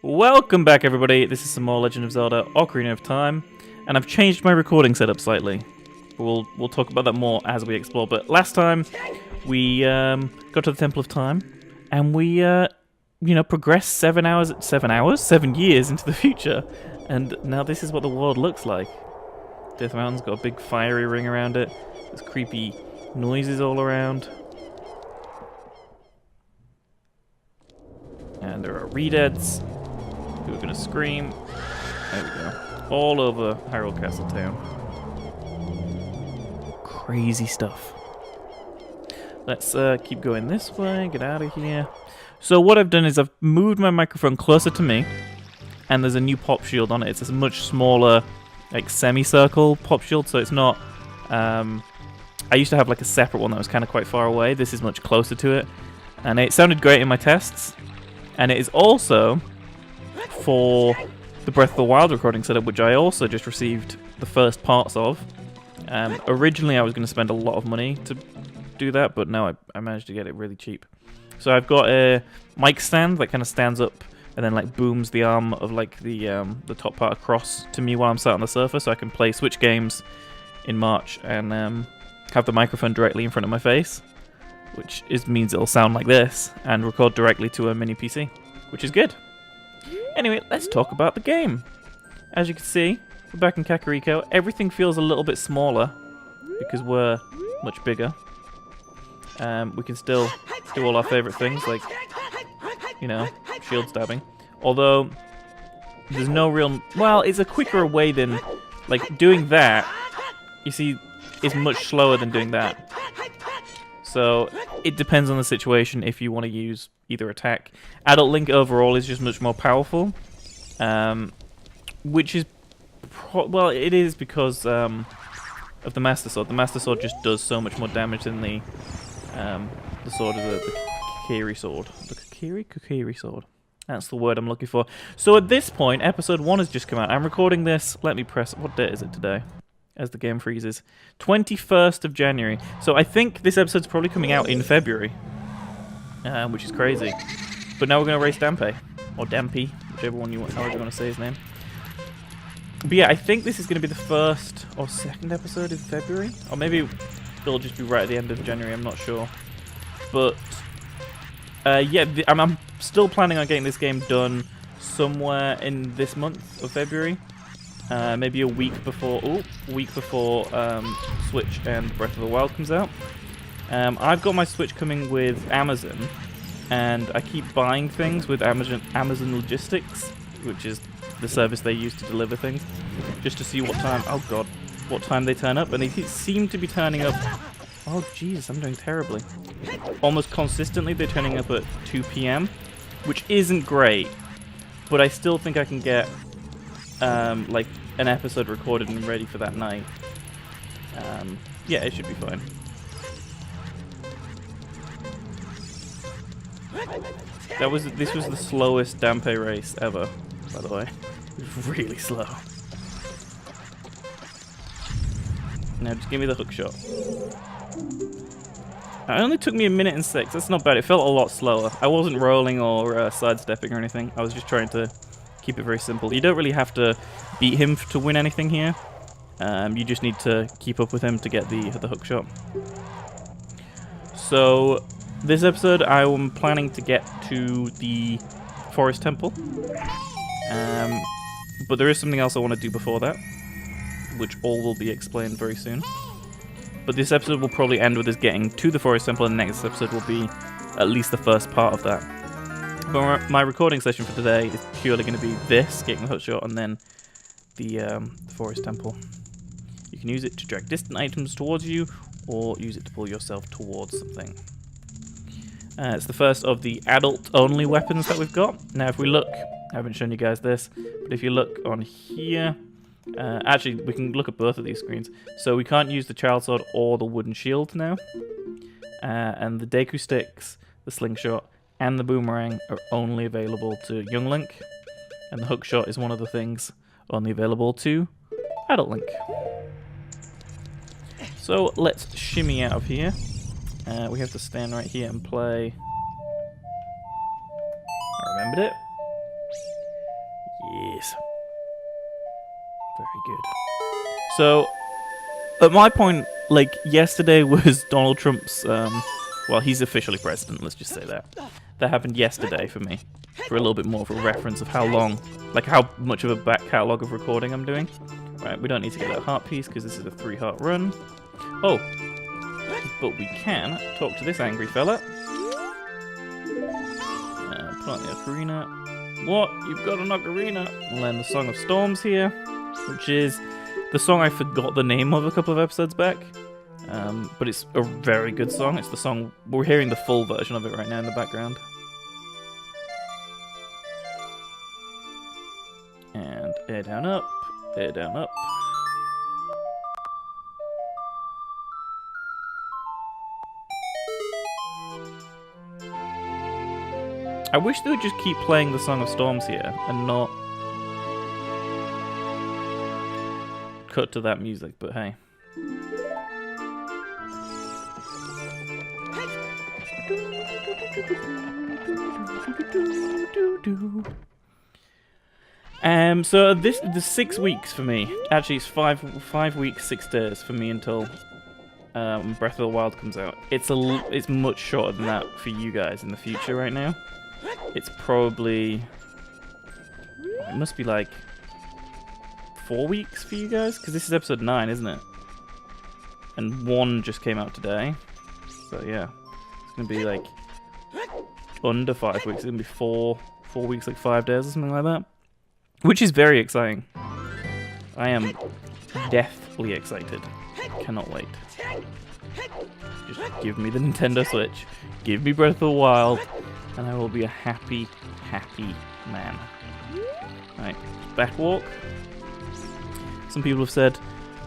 Welcome back, everybody. This is some more Legend of Zelda Ocarina of Time, and I've changed my recording setup slightly. We'll talk about that more as we explore. But last time we got to the Temple of Time, and we progressed 7 years into the future, and now this is what the world looks like. Death Mountain's got a big fiery ring around it. There's creepy noises all around. And there are Redeads who are going to scream. There we go. All over Hyrule Castle Town. Crazy stuff. Let's keep going this way, get out of here. So what I've done is I've moved my microphone closer to me, and there's a new pop shield on it. It's a much smaller, like, semicircle pop shield, so it's not... I used to have like a separate one that was kind of quite far away. This is much closer to it, and it sounded great in my tests. And it is also for the Breath of the Wild recording setup, which I also just received the first parts of. Originally, I was going to spend a lot of money to do that, but now I managed to get it really cheap. So I've got a mic stand that kind of stands up and then like booms the arm of like the top part across to me while I'm sat on the sofa, so I can play Switch games in March and have the microphone directly in front of my face, which means it'll sound like this and record directly to a mini PC, which is good. Anyway, let's talk about the game. As you can see, we're back in Kakariko. Everything feels a little bit smaller because we're much bigger. We can still do all our favorite things like, shield stabbing. Although, there's no real... Well, it's a quicker way than... Like, doing that, you see, is much slower than doing that. So, it depends on the situation if you want to use either attack. Adult Link overall is just much more powerful. Which is... well, it is because of the Master Sword. The Master Sword just does so much more damage than the sword of the Kokiri Sword. The Kokiri Sword. That's the word I'm looking for. So at this point, episode 1 has just come out. I'm recording this. Let me press... What date is it today? As the game freezes. 21st of January. So I think this episode's probably coming out in February. Which is crazy. But now we're going to race Dampé. Or Dampé. Whichever one however you want to say his name. But yeah, I think this is going to be the first or second episode in February. Or maybe it'll just be right at the end of January. I'm not sure. But... yeah, I'm still planning on getting this game done somewhere in this month of February. Maybe a week before Switch and Breath of the Wild comes out. I've got my Switch coming with Amazon, and I keep buying things with Amazon Logistics, which is the service they use to deliver things, just to see what time they turn up, and they seem to be turning up. Oh Jesus, I'm doing terribly. Almost consistently, they're turning up at 2 PM, which isn't great, but I still think I can get like an episode recorded and ready for that night. Yeah, it should be fine. This was the slowest Dampé race ever, by the way. It was really slow. Now just give me the hook shot. It only took me 1 minute and 6. That's not bad. It felt a lot slower. I wasn't rolling or sidestepping or anything. I was just trying to keep it very simple. You don't really have to beat him to win anything here. You just need to keep up with him to get the hook shot. So, this episode I am planning to get to the Forest Temple. But there is something else I want to do before that, which all will be explained very soon. But this episode will probably end with us getting to the Forest Temple, and the next episode will be at least the first part of that. But my recording session for today is purely going to be this, getting the hook shot, and then the Forest Temple. You can use it to drag distant items towards you, or use it to pull yourself towards something. It's the first of the adult-only weapons that we've got. Now, if we look, I haven't shown you guys this, but if you look on here, actually, we can look at both of these screens. So we can't use the child sword or the wooden shield now. And the Deku sticks, the slingshot, and the boomerang are only available to young Link. And the hook shot is one of the things only available to adult Link. So let's shimmy out of here. We have to stand right here and play. I remembered it. Yes. Very good. So, at my point, like, yesterday was Donald Trump's, well, he's officially president, let's just say that. That happened yesterday for me. For a little bit more of a reference of how long, like how much of a back catalogue of recording I'm doing. Right, we don't need to get that heart piece because this is a 3-heart run. Oh, but we can talk to this angry fella. Put on the ocarina. What? You've got an ocarina? We'll learn the Song of Storms here, which is the song I forgot the name of a couple of episodes back. But it's a very good song. It's the song, we're hearing the full version of it right now in the background. And air down up, air down up. I wish they would just keep playing the Song of Storms here and not cut to that music, but hey. So the 6 weeks for me. Actually, it's 5 weeks, 6 days for me until Breath of the Wild comes out. It's much shorter than that for you guys in the future right now. It's probably, it must be like 4 weeks for you guys, because this is episode 9, isn't it? And 1 just came out today. So yeah, it's gonna be like under 5 weeks. It's gonna be 4 weeks, like 5 days or something like that. Which is very exciting. I am deathly excited. Cannot wait. Just give me the Nintendo Switch. Give me Breath of the Wild. And I will be a happy, happy man. Right, backwalk. Some people have said,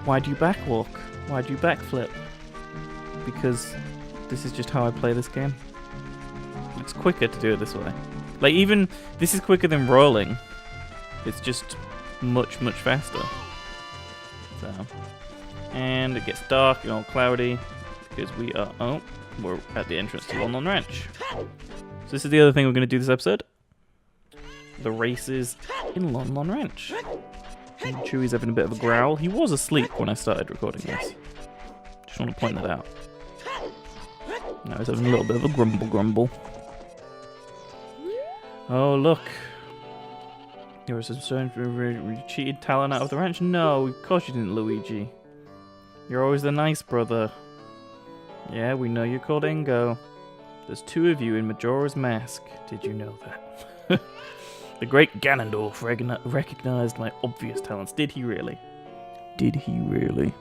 why do you backwalk? Why do you backflip? Because this is just how I play this game. It's quicker to do it this way. Like, even, this is quicker than rolling. It's just much, much faster. So, and it gets dark and all cloudy because we are, we're at the entrance to Lon Ranch. So this is the other thing we're going to do this episode. The races in Lon Ranch. And Chewie's having a bit of a growl. He was asleep when I started recording this. Just want to point that out. Now he's having a little bit of a grumble. Oh, look. There was some concern we cheated Talon out of the ranch. No, of course you didn't, Luigi. You're always the nice brother. Yeah, we know you're called Ingo. There's 2 of you in Majora's Mask. Did you know that? The great Ganondorf recognized my obvious talents. Did he really? Did he really?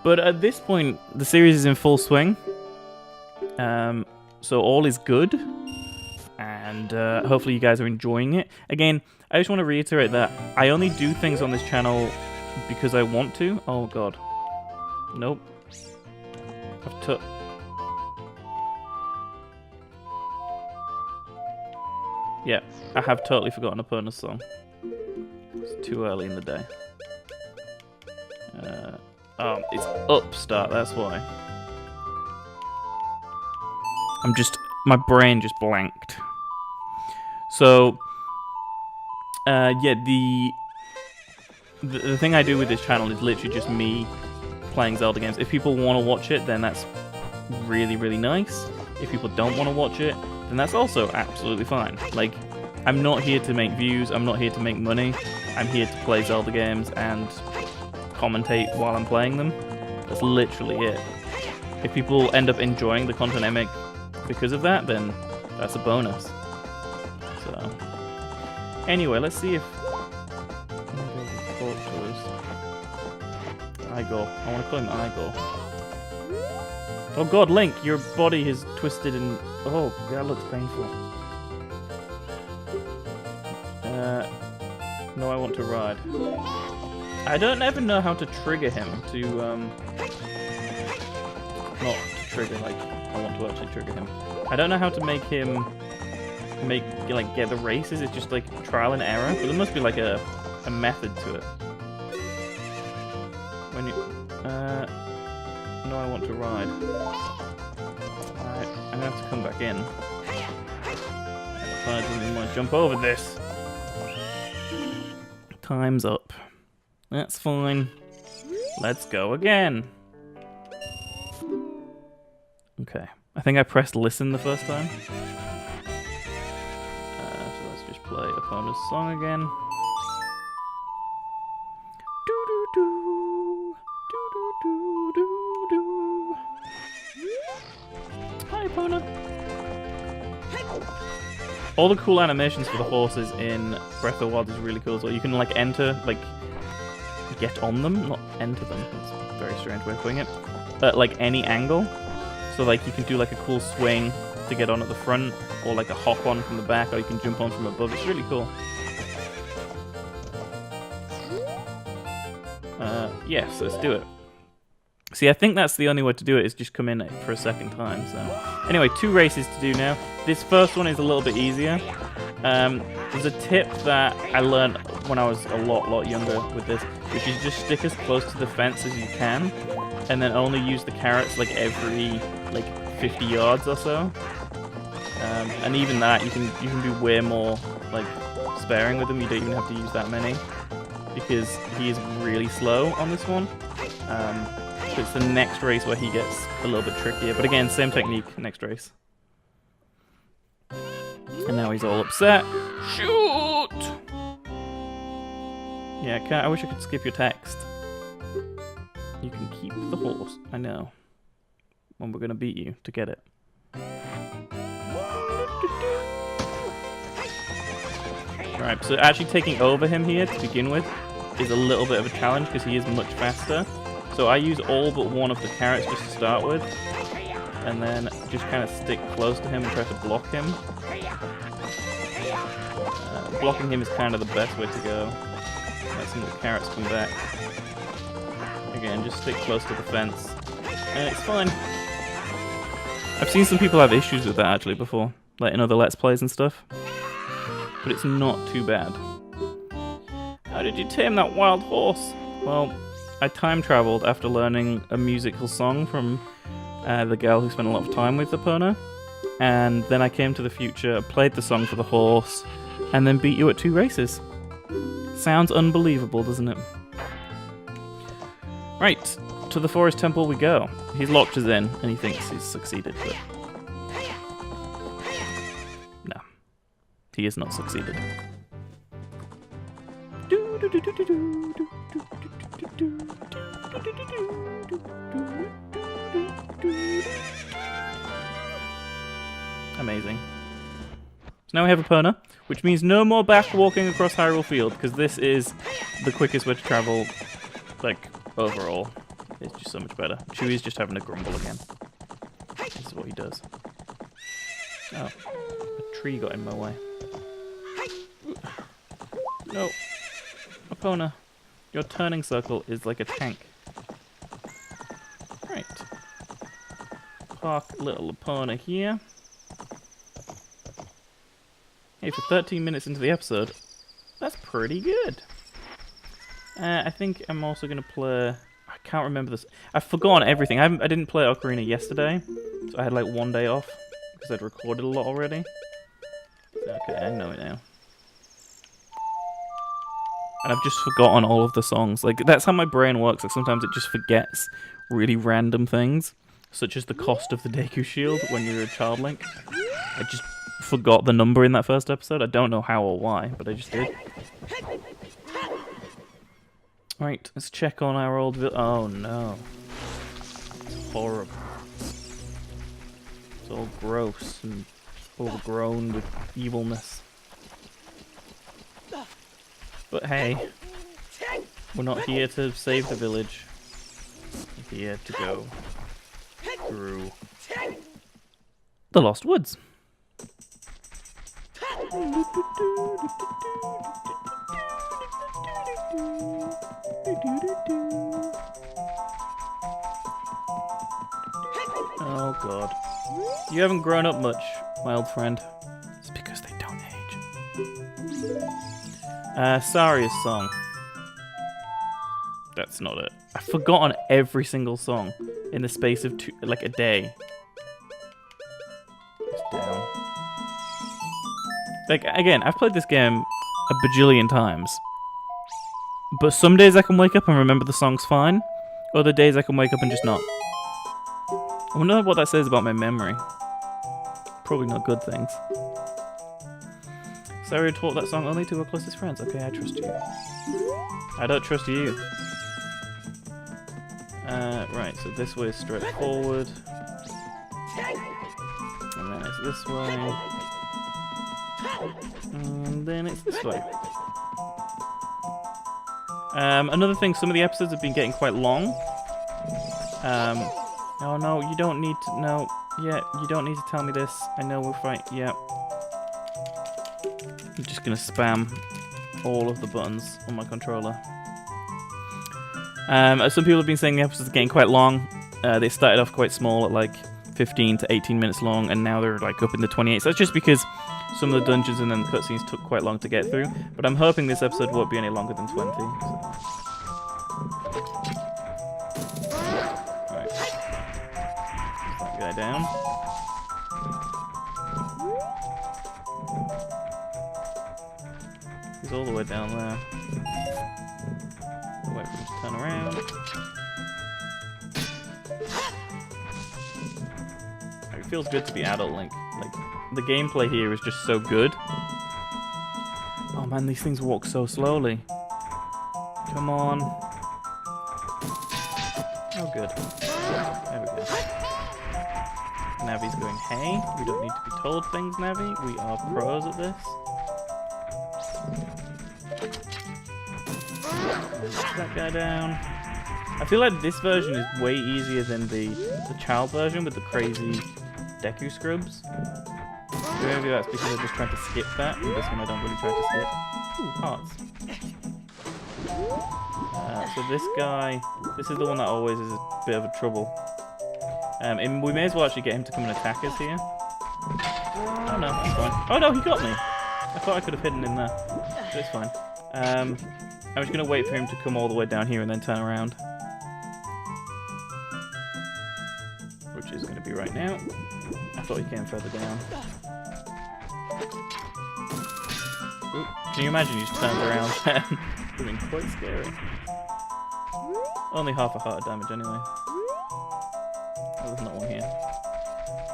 But at this point, the series is in full swing. So all is good. And hopefully you guys are enjoying it. Again, I just want to reiterate that I only do things on this channel because I want to. Oh god. Nope. Yeah, I have totally forgotten Ocarina Song. It's too early in the day. It's Upstart, that's why. My brain just blanked. So, yeah, the thing I do with this channel is literally just me playing Zelda games. If people want to watch it, then that's really, really nice. If people don't want to watch it, then that's also absolutely fine. Like, I'm not here to make views, I'm not here to make money. I'm here to play Zelda games and commentate while I'm playing them. That's literally it. If people end up enjoying the content I make because of that, then that's a bonus. So, anyway, let's see if Igor. I want to call him Igor. Oh god, Link, your body is twisted and... Oh, that looks painful. No, I want to ride. I don't ever know how to trigger him to, not to trigger, like, I want to actually trigger him. I don't know how to make him, get the races. It's just, like, trial and error. But there must be, like, a method to it. When you, no, I want to ride. Alright, I'm gonna have to come back in. I didn't want to jump over this. Time's up. That's fine. Let's go again. Okay. I think I pressed listen the first time. So let's just play Ocarina's Song again. Hi, Epona. All the cool animations for the horses in Breath of the Wild is really cool. So you can like enter, like get on them, not enter them. That's a very strange way of putting it. At like any angle. So like you can do like a cool swing to get on at the front, or like a hop on from the back, or you can jump on from above. It's really cool. Yes, let's do it. See, I think that's the only way to do it, is just come in for a second time. So anyway, 2 races to do now. This first one is a little bit easier. There's a tip that I learned when I was a lot younger with this, which is just stick as close to the fence as you can, and then only use the carrots like every like 50 yards or so. And even that, you can be way more like sparing with them. You don't even have to use that many, because he is really slow on this one. So it's the next race where he gets a little bit trickier. But again, same technique, next race. And now he's all upset. Shoot! Yeah, I wish I could skip your text. You can keep the horse. I know. When we're gonna beat you to get it. Right, so actually taking over him here to begin with is a little bit of a challenge because he is much faster. So I use all but one of the carrots just to start with, and then just kind of stick close to him and try to block him. Blocking him is kind of the best way to go. Let some of the carrots come back. Again, just stick close to the fence, and it's fine. I've seen some people have issues with that actually before, like in other Let's Plays and stuff, but it's not too bad. How did you tame that wild horse? Well, I time traveled after learning a musical song from the girl who spent a lot of time with Epona, and then I came to the future, played the song for the horse, and then beat you at 2 races. Sounds unbelievable, doesn't it? Right, to the forest temple we go. He's locked us in, and he thinks he's succeeded, but no, he has not succeeded. Amazing. So now we have Epona, which means no more back walking across Hyrule Field, because this is the quickest way to travel, like, overall. It's just so much better. Chewie's just having a grumble again. This is what he does. Oh, a tree got in my way. No. Epona, your turning circle is like a tank. Right. Park little Epona here. Hey, for 13 minutes into the episode, that's pretty good. I think I'm also going to play... I can't remember this. I've forgotten everything. I didn't play Ocarina yesterday, so I had like 1 day off, because I'd recorded a lot already. Okay, I know it now. And I've just forgotten all of the songs. Like, that's how my brain works. Like, sometimes it just forgets really random things, such as the cost of the Deku Shield when you're a child Link. I just forgot the number in that first episode. I don't know how or why, but I just did. Right, let's check on our old oh no. It's horrible. It's all gross and overgrown with evilness. But hey, we're not here to save the village. We're here to go through the Lost Woods. Oh god. You haven't grown up much, my old friend. It's because they don't age. Saria's song. That's not it. I've forgotten every single song in the space of a day. It's down. Like, again, I've played this game a bajillion times. But some days I can wake up and remember the song's fine. Other days I can wake up and just not. I wonder what that says about my memory. Probably not good things. Sarah taught that song only to her closest friends. Okay, I trust you. I don't trust you. Right, so this way is straight forward. And then it's this way. And then it's this way. Another thing, some of the episodes have been getting quite long. Oh no, you don't need to, no, yeah, you don't need to tell me this. I know we're fine, yeah. I'm just gonna spam all of the buttons on my controller. Some people have been saying the episodes are getting quite long. They started off quite small at like 15 to 18 minutes long, and now they're like up in the 28. So that's just because some of the dungeons and then the cutscenes took quite long to get through. But I'm hoping this episode won't be any longer than 20. So. Right. That guy down. He's all the way down there. Wait for him to turn around. It feels good to be adult Link. Like, the gameplay here is just so good. Oh man, these things walk so slowly. Come on. Oh good. There we go. Navi's going, hey, we don't need to be told things, Navi. We are pros at this. Knock that guy down. I feel like this version is way easier than the child version with the crazy Deku scrubs. Maybe that's because I just tried to skip that, and this one I don't really try to skip. Ooh, hearts. So this guy, this is the one that always is a bit of a trouble. And we may as well actually get him to come and attack us here. Oh no, that's fine. Oh no, he got me! I thought I could have hidden in there. But it's fine. I'm just going to wait for him to come all the way down here and then turn around. Which is going to be right now. I thought he came further down. Ooh, can you imagine he just turns around? It would have been quite scary. Only half a heart of damage anyway. Oh, there's not one here.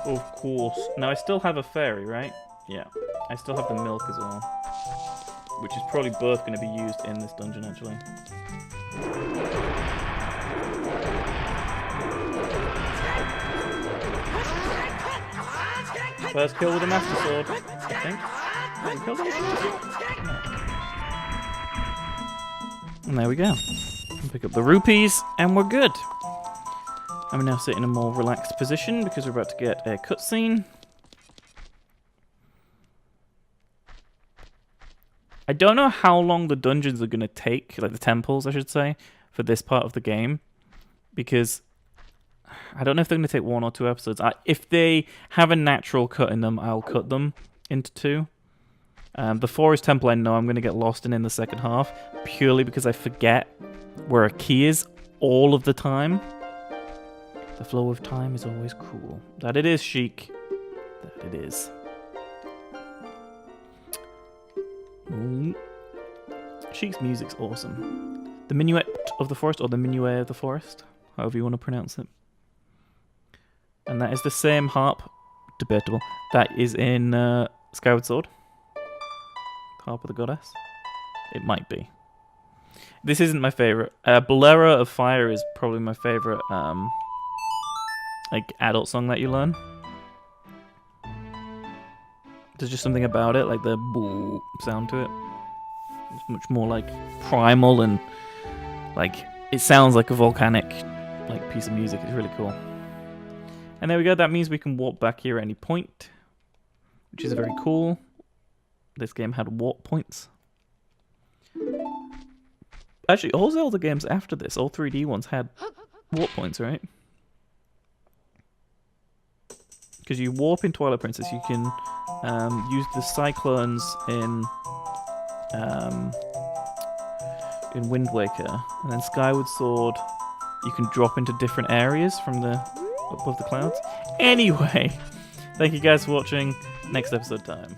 Of course. Now I still have a fairy, right? Yeah. I still have the milk as well. Which is probably both going to be used in this dungeon, actually. First kill with a Master Sword, I think. And there we go. Pick up the rupees, and we're good. I'm now sitting in a more relaxed position because we're about to get a cutscene. I don't know how long the dungeons are going to take, like the temples, I should say, for this part of the game. Because I don't know if they're going to take 1 or 2 episodes. If they have a natural cut in them, I'll cut them into 2. The Forest Temple I know I'm going to get lost in the second half, purely because I forget where a key is all of the time. The flow of time is always cruel. That it is, Sheik. That it is. Sheik's music's awesome. The Minuet of the Forest, or the Minuet of the Forest, however you want to pronounce it. And that is the same harp, debatable, that is in Skyward Sword. Harp of the Goddess. It might be. This isn't my favourite. Bolero of Fire is probably my favourite like adult song that you learn. There's just something about it, like the boo sound to it. It's much more like primal and like it sounds like a volcanic like piece of music. It's really cool. And there we go. That means we can warp back here at any point, which is very cool. This game had warp points. Actually, all Zelda games after this, all 3D ones, had warp points, right? Because you warp in Twilight Princess, you can use the cyclones in Wind Waker, and then Skyward Sword, you can drop into different areas from the above the clouds. Anyway, thank you guys for watching. Next episode time.